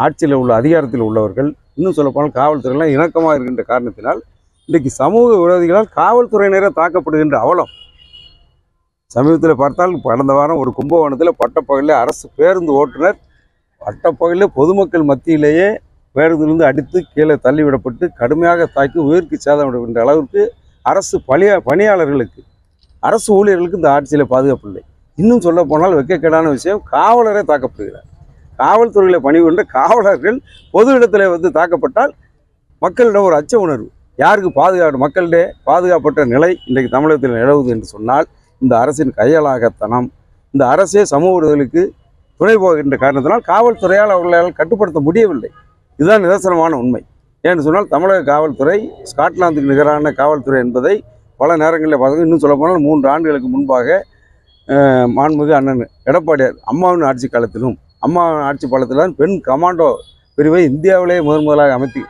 ஆட்சியில் உள்ள அதிகாரத்தில் உள்ளவர்கள், இன்னும் சொல்லப்போனால் காவல்துறையெல்லாம் இணக்கமாக இருக்கின்ற காரணத்தினால் இன்றைக்கு சமூக விரோதிகளால் காவல்துறையினரே தாக்கப்படுகின்ற அவலம். சமீபத்தில் பார்த்தால் கடந்த வாரம் ஒரு கும்பகோணத்தில் பட்டப்பகலில் அரசு பேருந்து ஓட்டுநர் பட்டப்பகலில் பொதுமக்கள் மத்தியிலேயே பேருந்திலிருந்து அடித்து கீழே தள்ளிவிடப்பட்டு கடுமையாக தாக்கி உயிருக்கு சேதமிடுகின்ற அளவிற்கு அரசு பணியாளர்களுக்கு, அரசு ஊழியர்களுக்கு இந்த ஆட்சியில் பாதுகாப்பு இல்லை. இன்னும் சொல்ல போனால் வெட்கக்கேடான விஷயம், காவலரே தாக்கப்படுகிறார். காவல்துறையில் பணிபுரிந்த காவலர்கள் பொது இடத்துல வந்து தாக்கப்பட்டால் மக்களிடம் ஒரு அச்ச உணர்வு, யாருக்கு பாதுகாப்பு, மக்களிடையே பாதுகாப்பற்ற நிலை இன்றைக்கு தமிழகத்தில் நிலவுது என்று சொன்னால் இந்த அரசின் கையாளாகத்தனம், இந்த அரசே சமூக விரோதிகளுக்கு துணை போகின்ற காரணத்தினால் காவல்துறையால் அவர்களால் கட்டுப்படுத்த முடியவில்லை. இதுதான் நிதர்சனமான உண்மை. ஏன்னு சொன்னால் தமிழக காவல்துறை ஸ்காட்லாந்துக்கு நிகரான காவல்துறை என்பதை பல நேரங்களில் பார்த்தோம். இன்னும் சொல்லப்போனால் 3 ஆண்டுகளுக்கு முன்பாக மாண்புமிகு அண்ணன் எடப்பாடியார் அம்மாவின் ஆட்சி காலத்திலும், அம்மாவின் ஆட்சி காலத்தில் பெண் கமாண்டோ பிரிவை இந்தியாவிலேயே முதலாக அமைத்து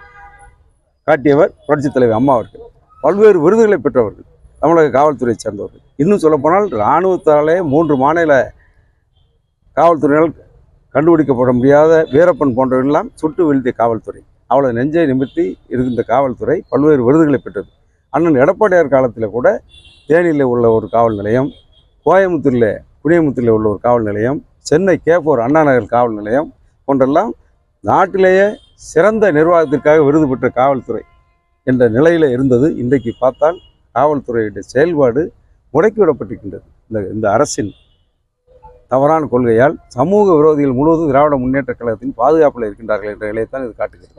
காட்டியவர் புரட்சித் தலைவர் அம்மா அவர்கள். பல்வேறு விருதுகளை பெற்றவர்கள் தமிழக காவல்துறையை சேர்ந்தவர்கள். இன்னும் சொல்லப்போனால் இராணுவத்தாலே 3 மாநில காவல்துறையினால் கண்டுபிடிக்கப்பட முடியாத வீரப்பன் போன்றவர்களெல்லாம் சுட்டு வீழ்த்திய காவல்துறை, அவ்வளோ நெஞ்சை நிமிர்த்தி இருக்கின்ற காவல்துறை பல்வேறு விருதுகளை பெற்றது. அண்ணன் எடப்பாடியார் காலத்தில் கூட தேனியில் உள்ள ஒரு காவல் நிலையம், கோயம்புத்தூரில் புனியமுத்தூரில் உள்ள ஒரு காவல் நிலையம், சென்னை K4 அண்ணா நகர் காவல் நிலையம் போன்றெல்லாம் நாட்டிலேயே சிறந்த நிர்வாகத்திற்காக விருது பெற்ற காவல்துறை என்ற நிலையில் இருந்தது. இன்றைக்கு பார்த்தால் காவல்துறையுடைய செயல்பாடு முடக்கிவிடப்பட்டிருக்கின்றது. இந்த அரசின் தவறான கொள்கையால் சமூக விரோதிகள் முழுவதும் திராவிட முன்னேற்ற கழகத்தின் பாதுகாப்பில் இருக்கின்றார்கள் என்ற நிலையைத்தான் இது காட்டுகிறது.